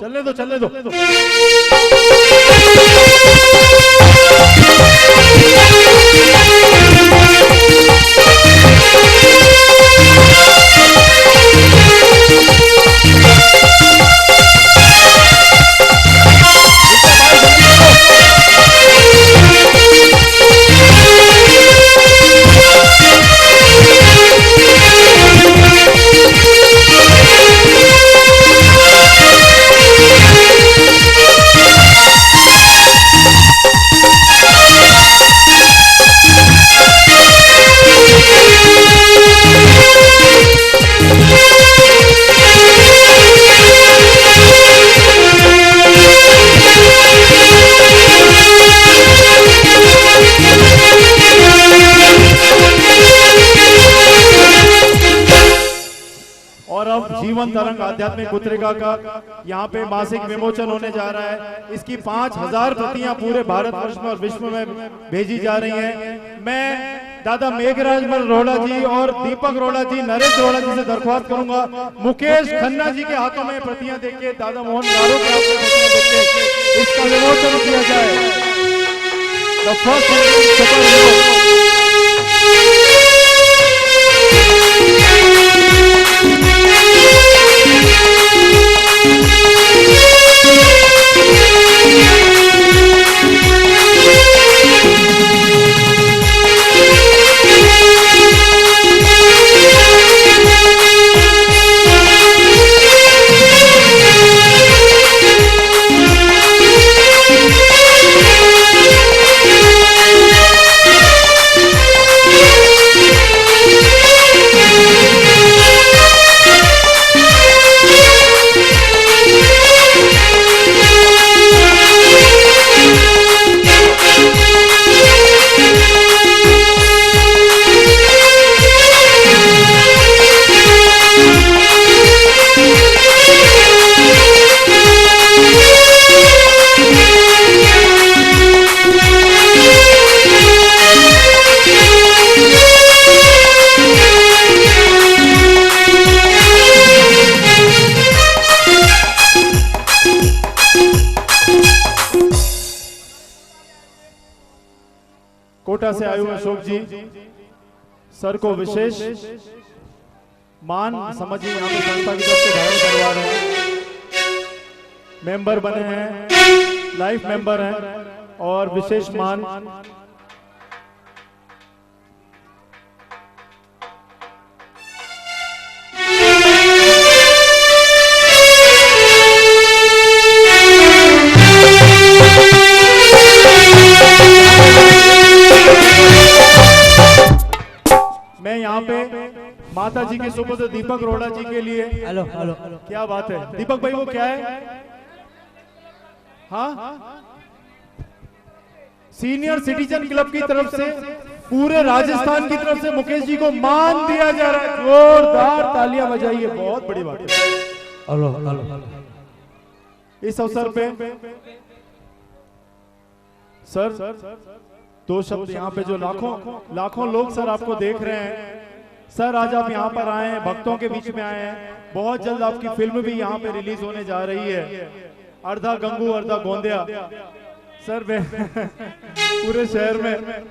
चलने दो, चलने दो। और अब जीवन तरंग आध्यात्मिक पुत्रिका का यहाँ पे मासिक विमोचन होने जा रहा है। इसकी 5000 प्रतियां पूरे भारतवर्ष में और विश्व में भेजी जा रही हैं। मैं दादा मेघराज रोड़ा जी और दीपक रोड़ा जी, नरेश रोड़ा जी से दरख्वास्त करूंगा, मुकेश खन्ना जी के हाथों में प्रतियां देके, दादा मोहन गारो के हाथों में प्रतियां देके इसका विमोचन किया जाए। The first super hero। Kota से आए हुए अशोक जी सर को विशेष मान समझिए, यहाँ पे संस्था की तरफ से धारण करवा रहे हैं। मेंबर बने हैं, लाइफ मेंबर हैं और विशेष मान मैं यहाँ पे माता जी के सुपुत्र दीपक रोड़ा जी के लिए। हेलो हेलो, क्या बात है दीपक भाई, वो क्या है? हाँ, सीनियर सिटीजन क्लब की तरफ से पूरे राजस्थान की तरफ से मुकेश जी को मान दिया जा रहा है। जोरदार तालियां बजाइए, बहुत बड़ी बात है। हेलो हेलो, इस अवसर पे सर दो शब्द यहाँ पे जो लाखों लोग सर आपको देख रहे हैं। सर आज आप यहाँ पर आए हैं, भक्तों के बीच में आए हैं। बहुत जल्द आपकी फिल्म भी यहाँ पे रिलीज होने जा रही है, अर्धा गंगू अर्धा गोंदिया। सर मैं पूरे शहर में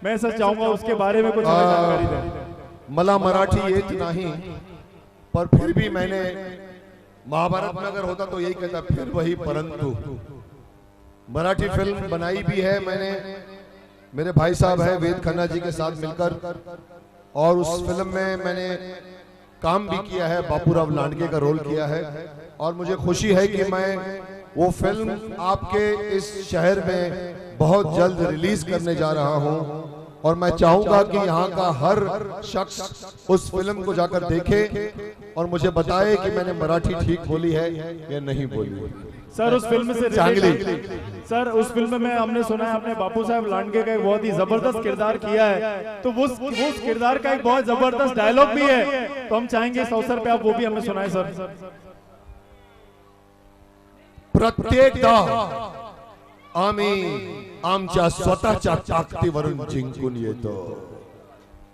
मैं सर चाहूंगा उसके बारे में कुछ जानकारी दें। मला मराठी येत नहीं, पर फिर भी मैंने महाभारत में अगर होता तो यही कहता, फिर वही परंतु। मराठी फिल्म बनाई भी है मैंने, मेरे भाई साहब है वेद खन्ना जी के साथ मिलकर, और उस फिल्म में मैंने काम भी किया है, बापूराव लांडगे का रोल किया है। और मुझे खुशी है कि मैं वो फिल्म आपके इस शहर में बहुत जल्द रिलीज करने जा रहा हूं, और मैं चाहूंगा कि यहाँ का हर शख्स उस फिल्म को जाकर देखे और मुझे बताए कि मैंने मराठी ठीक बोली है या नहीं बोली। सर उस फिल्म से सर उस फिल्म में हमने सुना है आपने बापू साहब लांडगे का एक बहुत ही जबरदस्त किरदार किया है, तो उस किरदार का एक बहुत जबरदस्त डायलॉग भी है, तो हम चाहेंगे इस अवसर पे आप वो भी हमें सुनाए सर। प्रत्येकदा आम्ही आमच्या स्वतःच्या ताकदीवरून जिंकून येतो।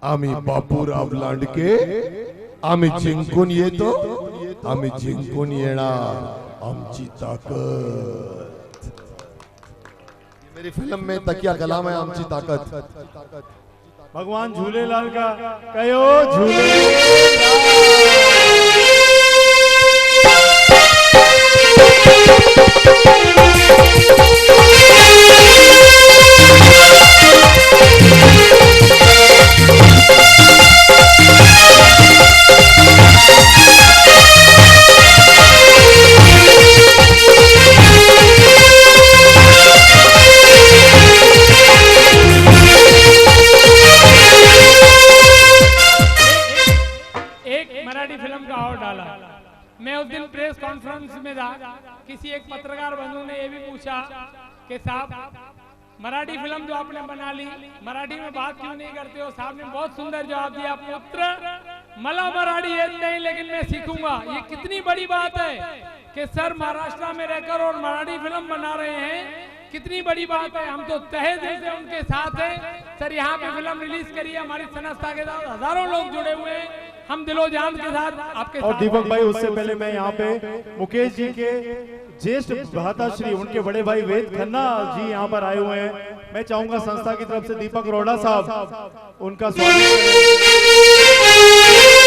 आम्ही बापूराव लांडगे, आम्ही जिंकून येतो, आम्ही जिंकून येणार। आमची ताकत। मेरी फिल्म में तकिया कलाम है आमची ताकत। भगवान झूलेलाल का कयो झूले। मैं उस दिन प्रेस कॉन्फ्रेंस में था, किसी एक पत्रकार बंधु ने ये भी पूछा कि साहब मराठी फिल्म जो आपने बना ली, मराठी में बात क्यों नहीं करते हो? साहब ने बहुत सुंदर जवाब दिया, पुत्र मला मराठी येत नहीं लेकिन मैं सीखूंगा। ये कितनी बड़ी बात है कि सर महाराष्ट्र में रहकर और मराठी फिल्म बना रहे हैं, कितनी बड़ी बात है। हम तो तहे दिल से उनके साथ हैं। सर यहाँ पे फिल्म रिलीज करिए, हमारी संस्था के साथ हजारों लोग जुड़े हुए हैं, हम दिलो जान के साथ आपके और साथ। दीपक भाई, उससे पहले मैं यहाँ पे मुकेश जी के ज्येष्ठ भ्राताश्री उनके बड़े भाई वेद खन्ना जी यहाँ पर आए हुए हैं। मैं चाहूंगा संस्था की तरफ से दीपक रोड़ा साहब उनका स्वागत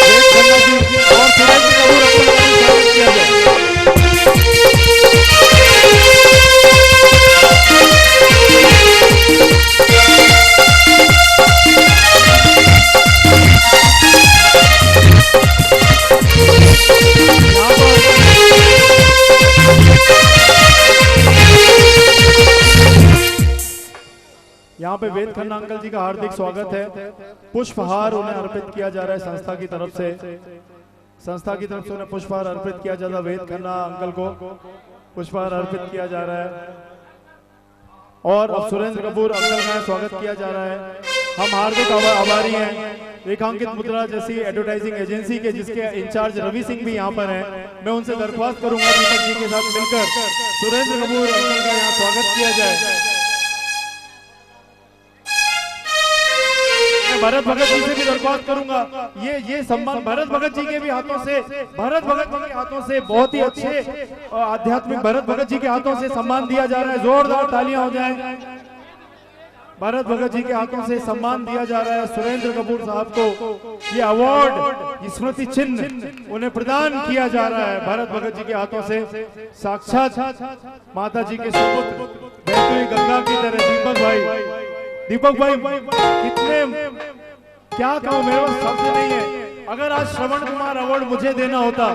वेद खन्ना जी और सुरेश कपूर अपना स्वागत किया जाए। यहाँ पे वेद खन्ना अंकल जी का हार्दिक स्वागत है। पुष्पहार उन्हें अर्पित किया जा रहा है संस्था की तरफ से। संस्था की तरफ से उन्हें पुष्पहार अर्पित किया जा रहा है। वेद खन्ना अंकल को पुष्पहार अर्पित किया जा रहा है और अब सुरेंद्र कपूर अंकल का स्वागत किया जा रहा है। हम हार्दिक आभारी हैं रेखांकित मुद्रा जैसी एडवर्टाइजिंग एजेंसी के, जिसके इंचार्ज रवि सिंह भी यहाँ पर हैं। मैं उनसे दरख्वास्त करूंगा दीपक जी के साथ मिलकर सुरेंद्र कपूर अंकल का यहाँ स्वागत किया जाए। भरत भगत जी से भी दरख्वास्त करूंगा, ये सम्मान भरत भगत जी के भी हाथों से, भरत भगत जी के हाथों से बहुत ही अच्छे आध्यात्मिक भरत भगत जी के हाथों से सम्मान दिया जा रहा है। जोरदार तालियां हो जाएं। भरत भगत जी के हाथों से सम्मान दिया जा रहा है। सुरेंद्र कपूर साहब को ये अवार्ड, स्मृति चिन्ह उन्हें प्रदान किया जा रहा है भरत भगत जी के हाथों से। साक्षात माता जी के सुपुत्र बहती हुई गंगा की तरह दीपक भाई कितने क्या कहूं, मेरे पास शब्द नहीं है। अगर आज श्रवण कुमार अवार्ड मुझे देना होता,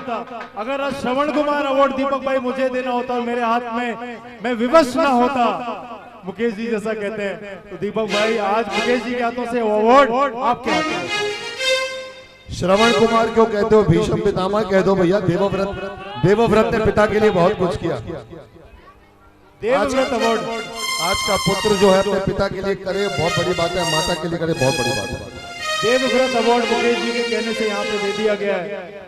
अगर आज श्रवण कुमार अवार्ड दीपक भाई मुझे देना होता और मेरे हाथ में मैं विवश ना होता, मुकेश जी जैसा कहते हैं, तो दीपक भाई आज मुकेश जी के हाथों से अवार्ड आपके हाथ में। श्रवण कुमार क्यों कहते हो, भीष्म पितामह कह दो भैया। देवव्रत ने पिता के लिए बहुत कुछ किया। देवव्रत अवार्ड आज का पुत्र जो है अपने पिता के लिए करे बहुत बड़ी बात है, माता के लिए करे बहुत बड़ी बात है। देवव्रत अवार्ड मुकेश जी के कहने से यहाँ पे दे दिया गया है।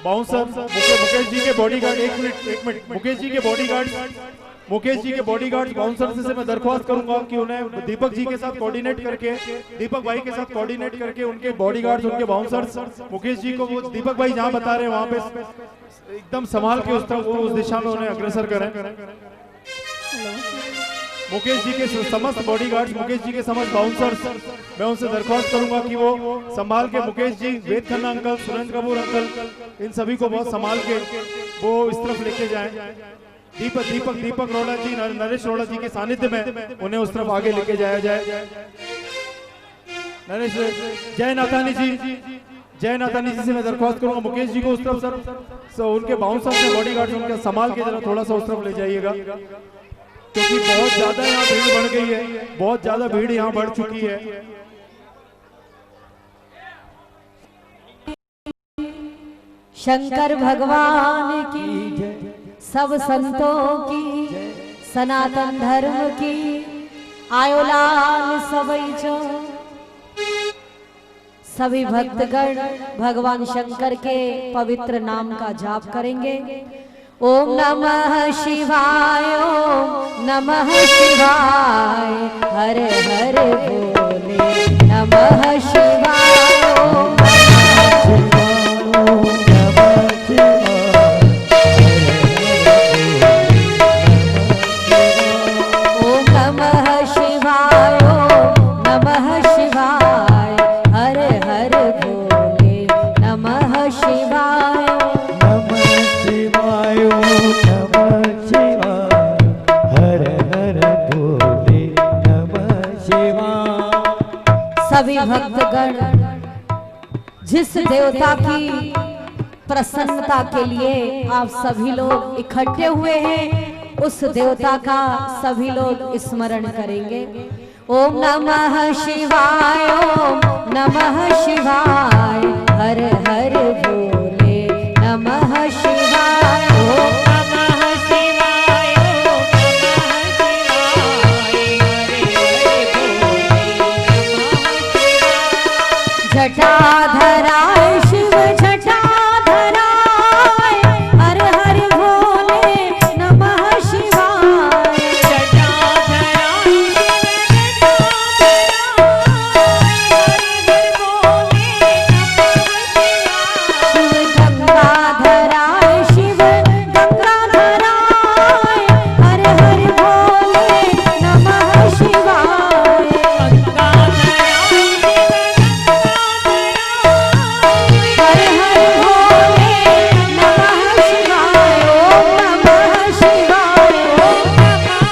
बाउंसर मुकेश जी के बॉडीगार्ड, एक मिनट मुकेश जी के बॉडीगार्ड बाउंसर से मैं दरख्वास्त करूंगा कि उन्हें दीपक जी के साथ कोऑर्डिनेट करके, दीपक भाई के साथ कोऑर्डिनेट करके उनके बॉडीगार्ड्स, उनके बाउंसर्स मुकेश जी को वो दीपक भाई जहां बता रहे हैं वहां पे एकदम संभाल के उस दिशा में उन्हें अग्रसर करें। मुकेश जी के समस्त बॉडीगार्ड्स, मुकेश जी के समस्त बाउंसर्स, मैं उनसे दरख्वास्त करूंगा कि वो संभाल के, मुकेश जी, वेद खन्ना अंकल, सुरेंद्र कपूर अंकल, इन सभी को बहुत संभाल के वो इस तरफ लेके जाएं। दीपक रोड़ा जी, नरेश रोड़ा जी के सानिध्य में उन्हें उस तरफ आगे लेके जाया जाए। नरेश, जय नाथानी जी से मैं दरख्वास्त करूंगा मुकेश जी को उस तरफ उनके बाउंसर्स से बॉडीगार्ड्स उनके संभाल के जरा थोड़ा सा उस तरफ ले जाइएगा, क्योंकि बहुत ज्यादा यहाँ भीड़ बढ़ गई है, बहुत ज्यादा भीड़ यहाँ बढ़ चुकी है। शंकर भगवान की, सब संतों की, सनातन धर्म की, आयो लाल सबई जो। सभी भक्तगण भगवान शंकर के पवित्र नाम का जाप करेंगे ओम नमः शिवाय, ओम नमः शिवाय, हर हर भोले नमः शिवाय, ओम नमः शिवाय, ओम नमः शिवाय, हर हर भोले नमः शिवाय, नमः शिवाय, नमः शिवाय, हर हर भोले नमः शिवाय। सभी भक्तगण जिस देवता की प्रसन्नता के लिए आप सभी लोग इकट्ठे हुए हैं, उस देवता का सभी लोग स्मरण करेंगे। ओम नमः शिवाय, ओम नमः शिवाय, हर हर भोले नमः शिवाय, ओम नमः शिवाय, ओम नमः शिवाय, हर हर भोले नमः शिवाय। जटाधराय शिव जटाधराय, हर हर भोले नमः शिवाय। जटाधराय शिव गंगाधराय, हर हर भोले नमः शिवाय। हर हर भोले नमः शिवाय, ओम नमः शिवाय, ओम नमः शिवाय,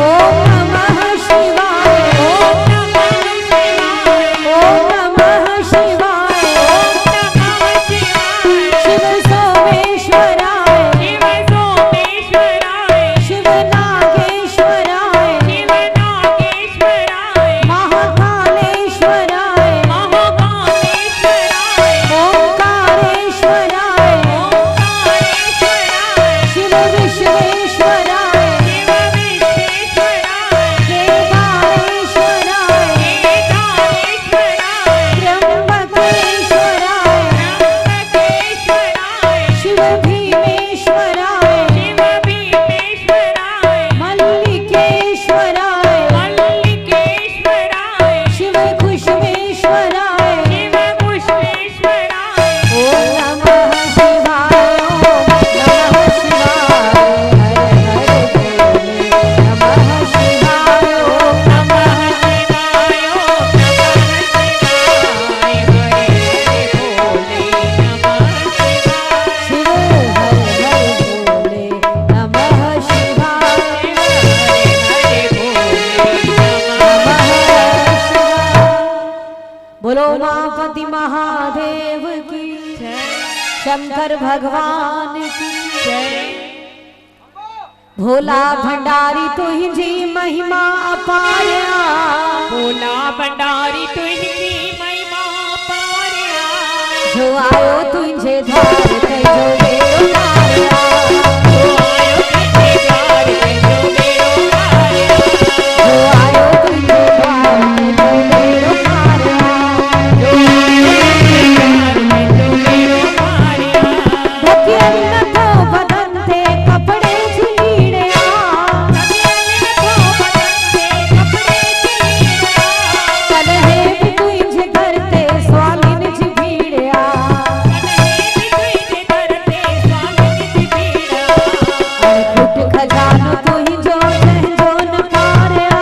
ओम नमः शिवाय, ओम नमः शिवाय, ओम नमः शिवाय। शिव सोमेश्वराय, शिव सोमेश्वराय, शिव नागेश्वराय, शिव नागेश्वराय, महाकालेश्वराय, महाकालेश्वराय, ओंकारेश्वराय, ओंकारेश्वराय, शिव विश्वेश्वराय, शिव विश्वेश्वराय, केदारेश्वराय, केदारेश्वराय, त्र्यंबकेश्वराय, त्र्यंबकेश्वराय, शिव भीमेश्वराय, शिव भीमेश्वराय, मल्लिकेश्वराय, मल्लिकेश्वराय, शिव खुशवेश्वराय, शिव खुशवेश्वराय। ओम नमः शिवाय, ओम नमः शिवाय, हर हर भोले नमः शिवाय, ओम नमः शिवाय, ओम नमः शिवाय, हर हर भोले नमः शिवाय। शिव हर हर भोले नमः शिवाय। बोलो उमापति महादेव की जय, शंकर भगवान की जय। भोला भंडारी तुझी महिमा अपाया, भोला भंडारी तुझी महिमा पारिया। जो आयो तुझे द्वार ते जो मेरो तारा, जो आयो तुझे द्वार पे जो मेरो पारिया। जो आयो तुझे द्वार ते जो मेरो तारा। जो आयो तुझे द्वार पे जो मेरो पारिया। ढकियन को बदन ते कपड़े झीड़िया, ढकियन को बदन से कपड़े चीरा। कलहे भी तुझे घर ते स्वामिन जी भीड़िया। कन्हे भी तुझे करते स्वामी जी पीड़ा। अड़कुट खजानो तुही जो न पारिया।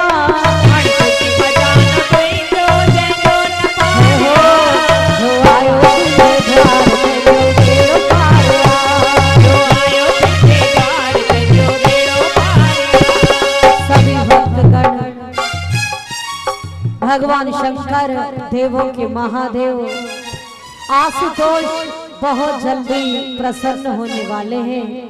अड़कुट खजाना कोई जो जय जो न पाया। जो आयो तुझे द्वार ते जो मेरो तारा। जो आयो तुझे द्वार पे जो मेरो पारिया। सभी भक्तगण भगवान शंकर देवों के महादेव आशुतोष बहुत जल्दी प्रसन्न होने वाले हैं।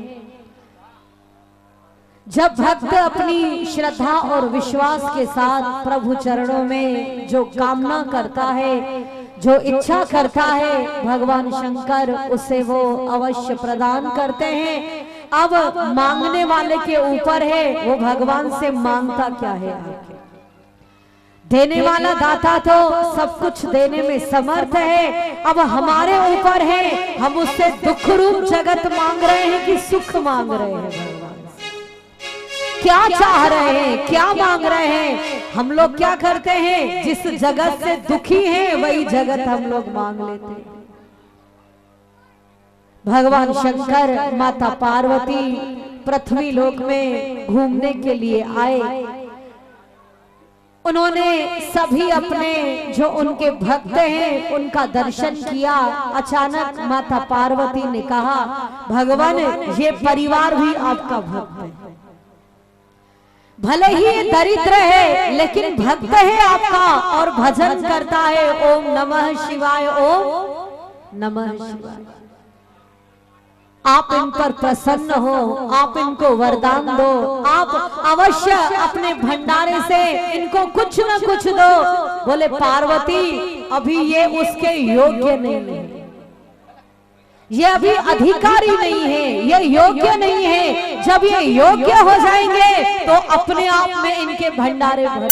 जब भक्त अपनी श्रद्धा और विश्वास के साथ प्रभु चरणों में जो कामना करता है, जो इच्छा करता है, भगवान शंकर उसे वो अवश्य प्रदान करते हैं। अब मांगने वाले के ऊपर है वो भगवान से मांगता क्या है। आखिर देने वाला दाता तो सब कुछ देने में समर्थ है। अब हमारे ऊपर है, हम उससे दुख रूप जगत मांग रहे हैं कि सुख मांग रहे हैं। भगवान क्या चाह रहे हैं, क्या मांग रहे हैं? हम लोग क्या करते हैं, जिस जगत से दुखी हैं वही जगत हम लोग मांग लेते हैं। भगवान शंकर माता पार्वती पृथ्वी लोक में घूमने के लिए आए। उन्होंने सभी अपने जो उनके भक्त हैं उनका दर्शन किया। अचानक माता पार्वती ने कहा, भगवान ये परिवार भी आपका भक्त है, भले ही ये दरिद्र है लेकिन भक्त है आपका और भजन करता है। ओम नमः शिवाय, ओम नमः शिवाय। आप इन पर प्रसन्न हो, आप इनको वरदान दो, आप अवश्य अपने भंडारे से इनको कुछ न कुछ दो। बोले पार्वती अभी ये उसके योग्य नहीं है, ये अभी अधिकारी नहीं है, ये योग्य नहीं है। जब ये योग्य हो जाएंगे तो अपने आप में इनके भंडारे भर